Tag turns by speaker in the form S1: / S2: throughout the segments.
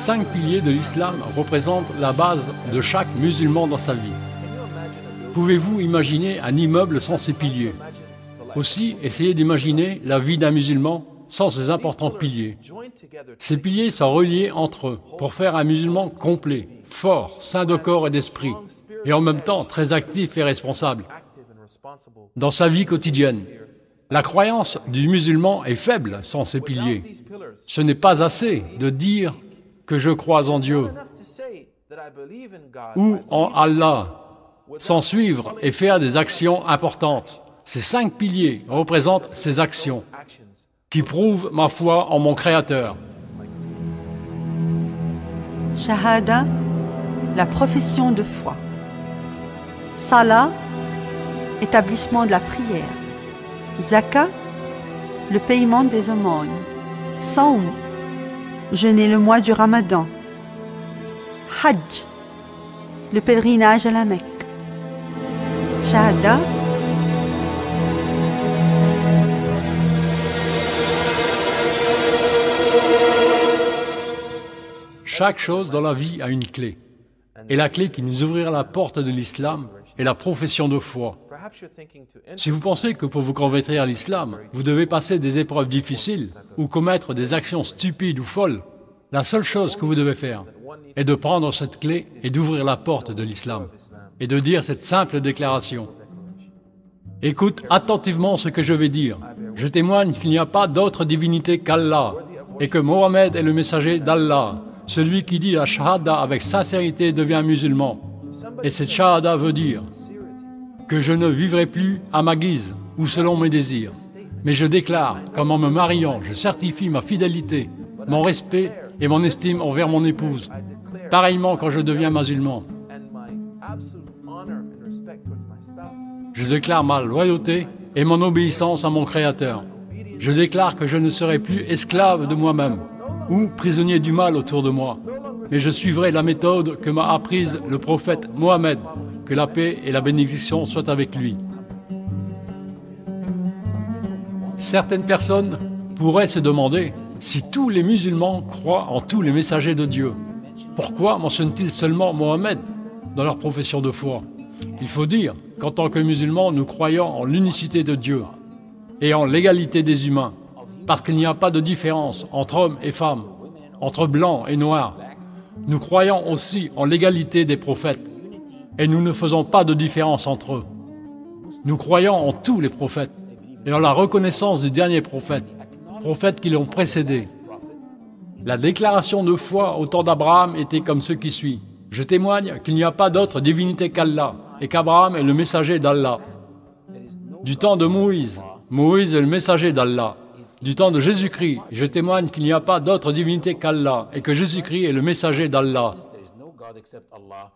S1: 5 piliers de l'islam représentent la base de chaque musulman dans sa vie. Pouvez-vous imaginer un immeuble sans ces piliers? Aussi, essayez d'imaginer la vie d'un musulman sans ces importants piliers. Ces piliers sont reliés entre eux pour faire un musulman complet, fort, sain de corps et d'esprit, et en même temps très actif et responsable dans sa vie quotidienne. La croyance du musulman est faible sans ces piliers. Ce n'est pas assez de dire que je crois en Dieu ou en Allah, sans suivre et faire des actions importantes. Ces 5 piliers représentent ces actions qui prouvent ma foi en mon Créateur.
S2: Shahada, la profession de foi. Salah, établissement de la prière. Zaka, le paiement des aumônes. Saum, jeûner le mois du Ramadan. Hajj, le pèlerinage à la Mecque. Shahada,
S1: chaque chose dans la vie a une clé. Et la clé qui nous ouvrira la porte de l'islam est la profession de foi. Si vous pensez que pour vous convertir à l'islam, vous devez passer des épreuves difficiles ou commettre des actions stupides ou folles, la seule chose que vous devez faire est de prendre cette clé et d'ouvrir la porte de l'islam et de dire cette simple déclaration. Écoute attentivement ce que je vais dire. Je témoigne qu'il n'y a pas d'autre divinité qu'Allah et que Mohammed est le messager d'Allah. Celui qui dit la shahada avec sincérité devient musulman. Et cette shahada veut dire que je ne vivrai plus à ma guise ou selon mes désirs. Mais je déclare qu'en me mariant, je certifie ma fidélité, mon respect et mon estime envers mon épouse. Pareillement quand je deviens musulman. Je déclare ma loyauté et mon obéissance à mon Créateur. Je déclare que je ne serai plus esclave de moi-même ou prisonnier du mal autour de moi, mais je suivrai la méthode que m'a apprise le prophète Mohammed, que la paix et la bénédiction soient avec lui. Certaines personnes pourraient se demander si tous les musulmans croient en tous les messagers de Dieu. Pourquoi mentionnent-ils seulement Mohammed dans leur profession de foi? Il faut dire qu'en tant que musulmans, nous croyons en l'unicité de Dieu et en l'égalité des humains, parce qu'il n'y a pas de différence entre hommes et femmes, entre blancs et noirs. Nous croyons aussi en l'égalité des prophètes, et nous ne faisons pas de différence entre eux. Nous croyons en tous les prophètes, et en la reconnaissance du dernier prophète, prophètes qui l'ont précédé. La déclaration de foi au temps d'Abraham était comme ce qui suit. Je témoigne qu'il n'y a pas d'autre divinité qu'Allah, et qu'Abraham est le messager d'Allah. Du temps de Moïse, Moïse est le messager d'Allah. Du temps de Jésus-Christ, je témoigne qu'il n'y a pas d'autre divinité qu'Allah et que Jésus-Christ est le messager d'Allah.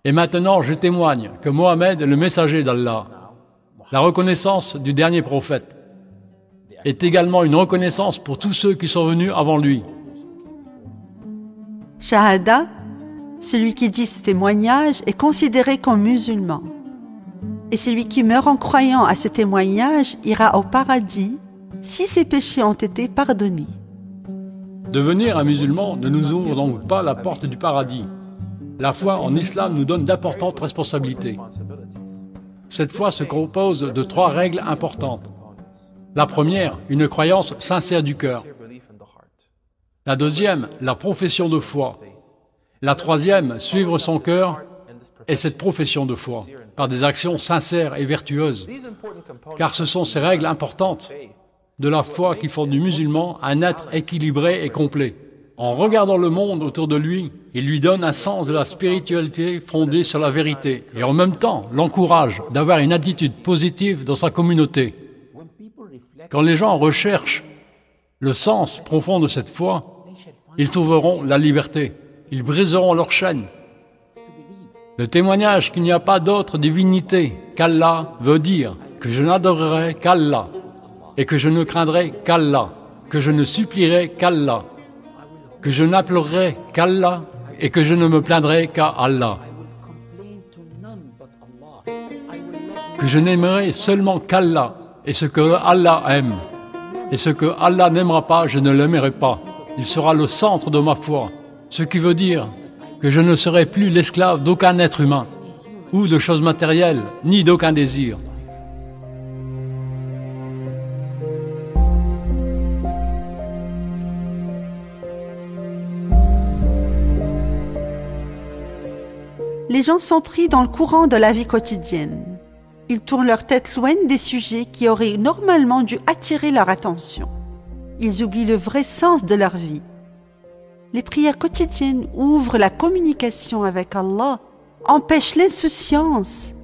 S1: Et maintenant, je témoigne que Mohammed est le messager d'Allah. La reconnaissance du dernier prophète est également une reconnaissance pour tous ceux qui sont venus avant lui.
S2: Shahada, celui qui dit ce témoignage est considéré comme musulman. Et celui qui meurt en croyant à ce témoignage ira au paradis si ses péchés ont été pardonnés.
S1: Devenir un musulman ne nous ouvre donc pas la porte du paradis. La foi en islam nous donne d'importantes responsabilités. Cette foi se compose de 3 règles importantes. La première, une croyance sincère du cœur. La deuxième, la profession de foi. La troisième, suivre son cœur et cette profession de foi par des actions sincères et vertueuses. Car ce sont ces règles importantes de la foi qui font du musulman un être équilibré et complet. En regardant le monde autour de lui, il lui donne un sens de la spiritualité fondée sur la vérité et en même temps l'encourage d'avoir une attitude positive dans sa communauté. Quand les gens recherchent le sens profond de cette foi, ils trouveront la liberté, ils briseront leurs chaînes. Le témoignage qu'il n'y a pas d'autre divinité qu'Allah veut dire que je n'adorerai qu'Allah et que je ne craindrai qu'Allah, que je ne supplierai qu'Allah, que je n'implorerai qu'Allah et que je ne me plaindrai qu'à Allah, que je n'aimerai seulement qu'Allah et ce que Allah aime, et ce que Allah n'aimera pas, je ne l'aimerai pas. Il sera le centre de ma foi. Ce qui veut dire que je ne serai plus l'esclave d'aucun être humain, ou de choses matérielles, ni d'aucun désir.
S2: Les gens sont pris dans le courant de la vie quotidienne. Ils tournent leur tête loin des sujets qui auraient normalement dû attirer leur attention. Ils oublient le vrai sens de leur vie. Les prières quotidiennes ouvrent la communication avec Allah, empêchent l'insouciance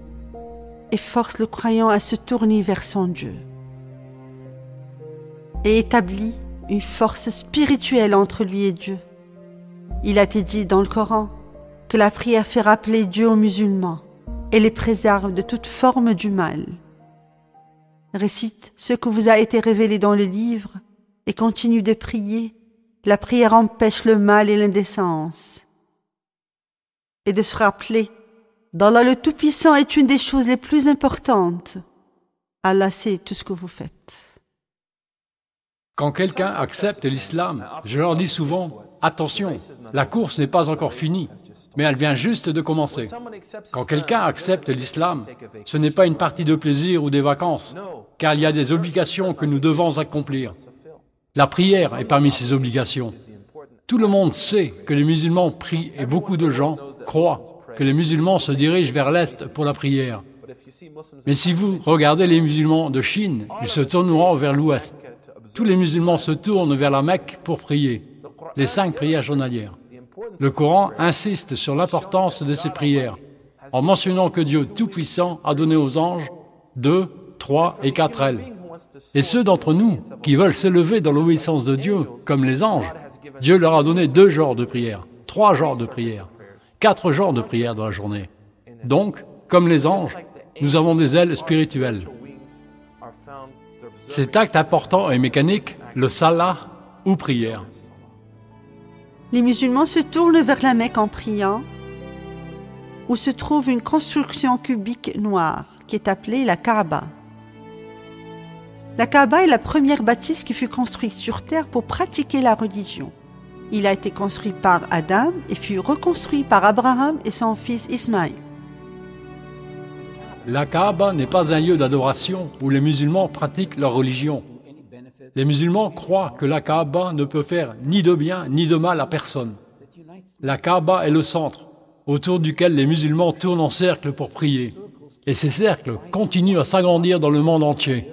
S2: et forcent le croyant à se tourner vers son Dieu. Et établit une force spirituelle entre lui et Dieu. Il a été dit dans le Coran que la prière fait rappeler Dieu aux musulmans et les préserve de toute forme du mal. Récite ce que vous a été révélé dans le livre et continue de prier. La prière empêche le mal et l'indécence. Et de se rappeler d'Allah le Tout-Puissant est une des choses les plus importantes. Allah sait tout ce que vous faites.
S1: Quand quelqu'un accepte l'islam, je leur dis souvent, attention, la course n'est pas encore finie, mais elle vient juste de commencer. Quand quelqu'un accepte l'islam, ce n'est pas une partie de plaisir ou des vacances, car il y a des obligations que nous devons accomplir. La prière est parmi ces obligations. Tout le monde sait que les musulmans prient et beaucoup de gens croient que les musulmans se dirigent vers l'Est pour la prière. Mais si vous regardez les musulmans de Chine, ils se tourneront vers l'Ouest. Tous les musulmans se tournent vers la Mecque pour prier, les 5 prières journalières. Le Coran insiste sur l'importance de ces prières, en mentionnant que Dieu Tout-Puissant a donné aux anges 2, 3 et 4 ailes. Et ceux d'entre nous qui veulent s'élever dans l'obéissance de Dieu, comme les anges, Dieu leur a donné 2 genres de prière, 3 genres de prière, 4 genres de prière dans la journée. Donc, comme les anges, nous avons des ailes spirituelles. Cet acte important et mécanique, le salat ou prière.
S2: Les musulmans se tournent vers la Mecque en priant, où se trouve une construction cubique noire qui est appelée la Kaaba. La Kaaba est la première bâtisse qui fut construite sur terre pour pratiquer la religion. Il a été construit par Adam et fut reconstruit par Abraham et son fils Ismaïl.
S1: La Kaaba n'est pas un lieu d'adoration où les musulmans pratiquent leur religion. Les musulmans croient que la Kaaba ne peut faire ni de bien ni de mal à personne. La Kaaba est le centre, autour duquel les musulmans tournent en cercle pour prier. Et ces cercles continuent à s'agrandir dans le monde entier.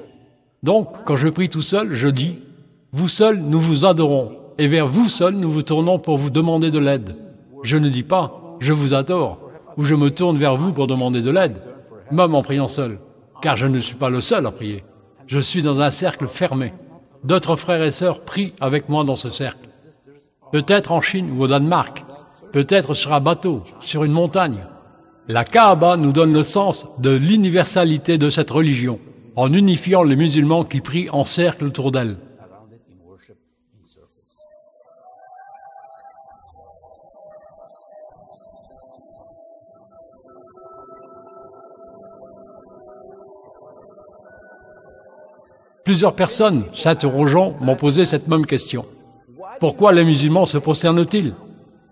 S1: Donc, quand je prie tout seul, je dis « Vous seuls, nous vous adorons, et vers vous seuls, nous vous tournons pour vous demander de l'aide. » Je ne dis pas « Je vous adore » ou « Je me tourne vers vous pour demander de l'aide », même en priant seul, car je ne suis pas le seul à prier. Je suis dans un cercle fermé. D'autres frères et sœurs prient avec moi dans ce cercle. Peut-être en Chine ou au Danemark, peut-être sur un bateau, sur une montagne. La Kaaba nous donne le sens de l'universalité de cette religion, en unifiant les musulmans qui prient en cercle autour d'elle. Plusieurs personnes, s'interrogeant, m'ont posé cette même question. Pourquoi les musulmans se prosternent-ils?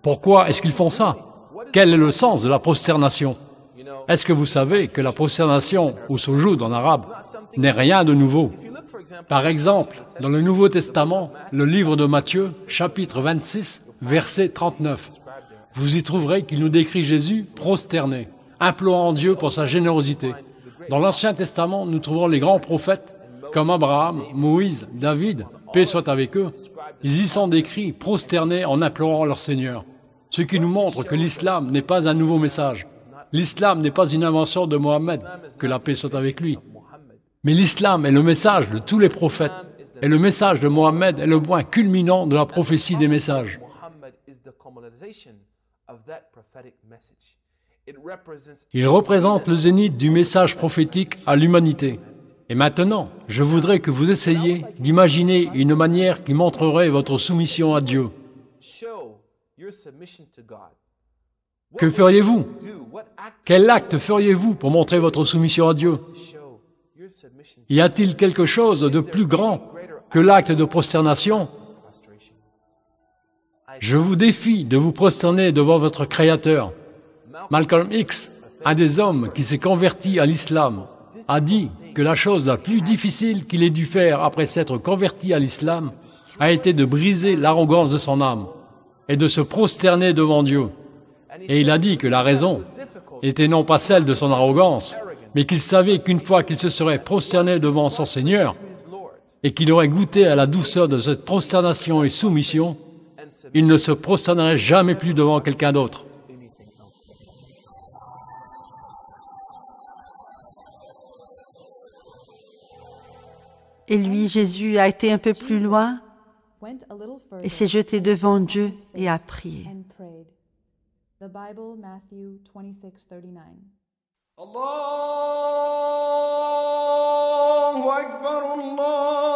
S1: Pourquoi est-ce qu'ils font ça? Quel est le sens de la prosternation? Est-ce que vous savez que la prosternation, ou soujoud en arabe, n'est rien de nouveau? Par exemple, dans le Nouveau Testament, le livre de Matthieu, chapitre 26, verset 39, vous y trouverez qu'il nous décrit Jésus prosterné, implorant Dieu pour sa générosité. Dans l'Ancien Testament, nous trouvons les grands prophètes, comme Abraham, Moïse, David, paix soit avec eux, ils y sont décrits prosternés en implorant leur Seigneur. Ce qui nous montre que l'islam n'est pas un nouveau message. L'islam n'est pas une invention de Mohammed, que la paix soit avec lui. Mais l'islam est le message de tous les prophètes. Et le message de Mohammed est le point culminant de la prophétie des messages. Il représente le zénith du message prophétique à l'humanité. Et maintenant, je voudrais que vous essayiez d'imaginer une manière qui montrerait votre soumission à Dieu. Que feriez-vous? Quel acte feriez-vous pour montrer votre soumission à Dieu? Y a-t-il quelque chose de plus grand que l'acte de prosternation? Je vous défie de vous prosterner devant votre Créateur. Malcolm X, un des hommes qui s'est converti à l'islam, a dit que la chose la plus difficile qu'il ait dû faire après s'être converti à l'islam a été de briser l'arrogance de son âme et de se prosterner devant Dieu. Et il a dit que la raison était non pas celle de son arrogance, mais qu'il savait qu'une fois qu'il se serait prosterné devant son Seigneur et qu'il aurait goûté à la douceur de cette prosternation et soumission, il ne se prosternerait jamais plus devant quelqu'un d'autre.
S2: Et lui, Jésus, a été un peu plus loin et s'est jeté devant Dieu et a prié.
S3: The Bible, Matthew 26:39.
S4: Allahu Akbar, Allah.